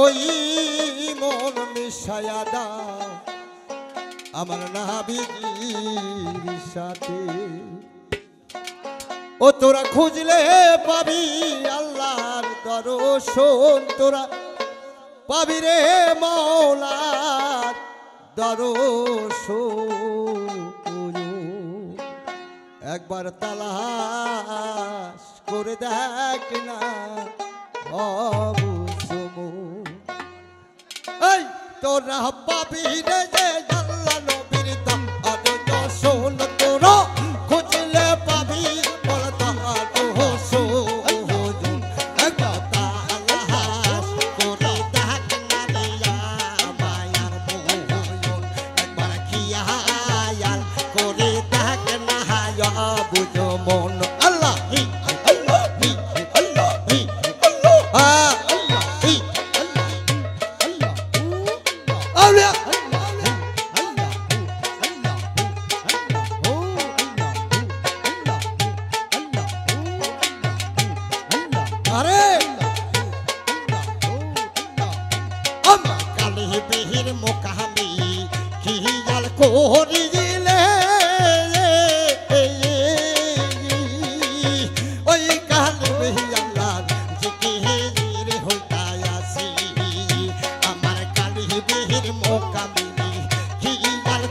ওই মন মিশায়া দাও আমার নাবিজির সাথে। ও তোরা খুঁজলে পাবি আল্লাহর দর্শন, তোরা পাবি রে মওলার দর্শন। একবার তালাশ করে দেখ না এই তোরা পাবি রে যে আল্লাহ নবীর দর্শন, তোরা খুঁজলে পাবি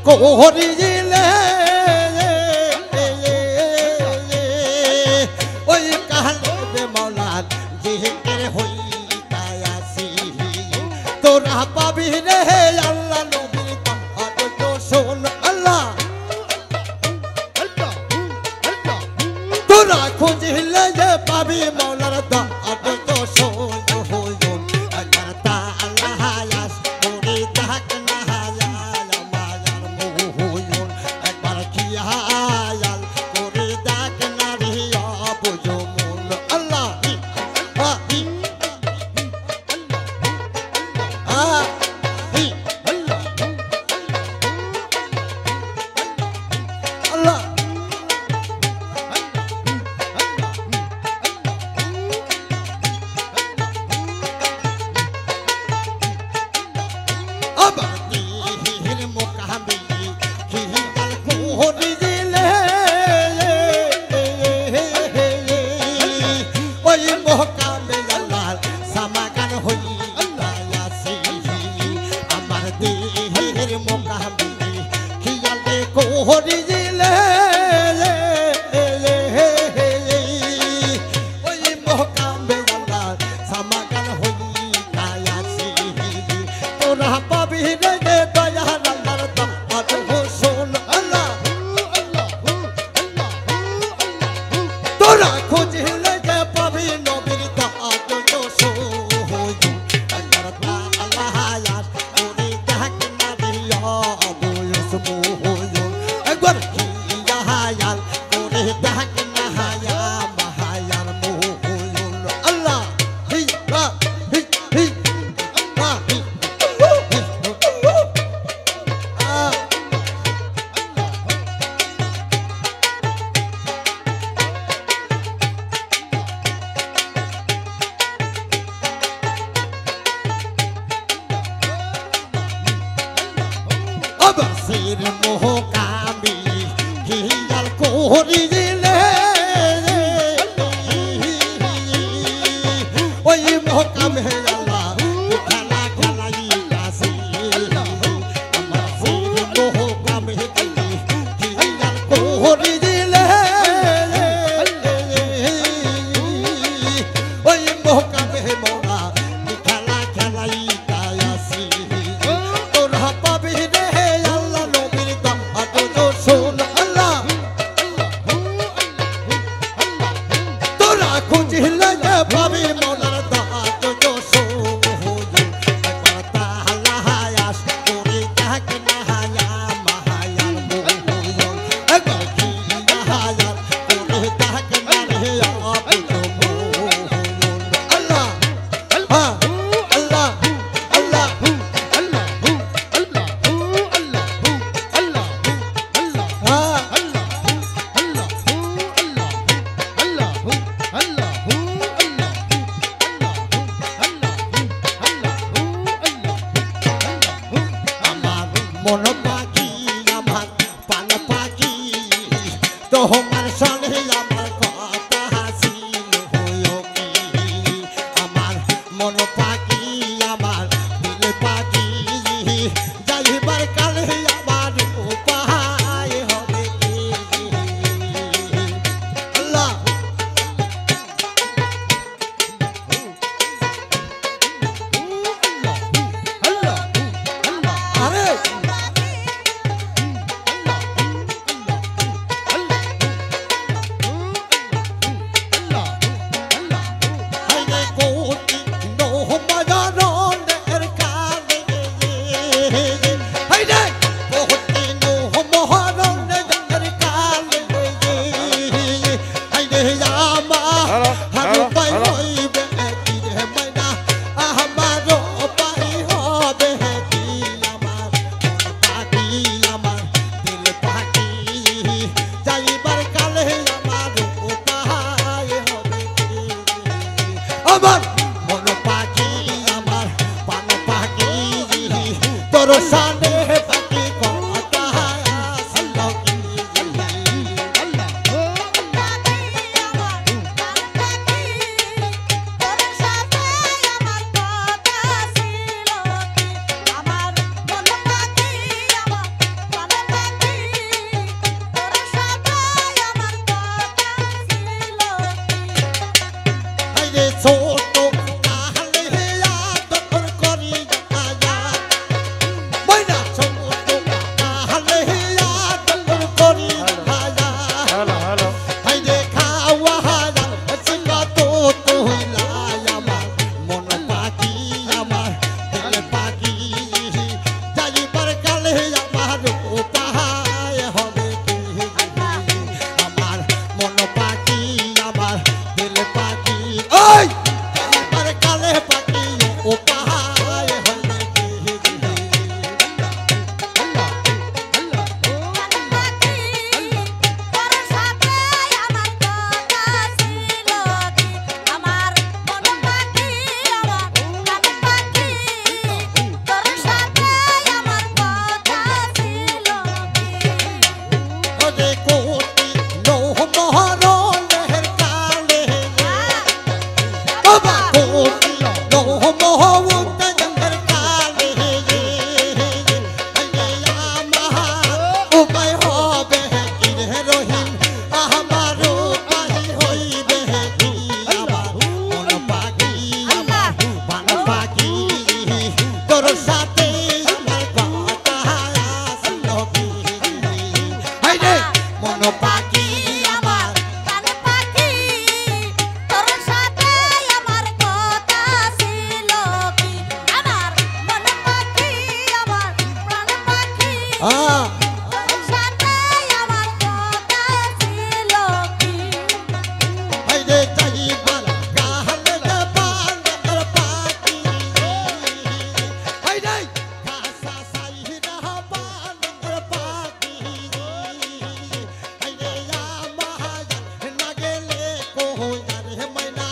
কোহরিলে ওই কালবে মওলার জিকির হইতাই আসি। তোরা পাবি রে আল্লাহ নবীর দর্শন, আল্লাহ তোরা খুঁজলে যে পাবি মওলার দর্শন। তুই লাই আমার মন পাখি আমার দিল পাখি যাইবার কালে আমার উপায় হবে কি আমার মন পাখি আমার দিল পাখি ওই যাইবার কালে পাখি উপায় হবে কি ওরে কোটি নহমহরণের কালে বাবা কোটি নহমহরণের কালে আমার উপায় হবে কি রে রহিম আমার উপায় হইবে কি আমার মন পাখি আমার বান পাখি তোর সাথে আমার কথা আসল কি হাই রে মন পাখি আমার কান পাখি তোর সাথে আমার কথা ছিল কি আমার মন পাখি আমার প্রাণ পাখি তোর সাথে আমার কথা ছিল কি হাই রে যাইবার কালে বান্দর পাখি হাই রে কাসা সাইরা বান্দর পাখি হাই রে আমার না গেলে কই আর মাইনা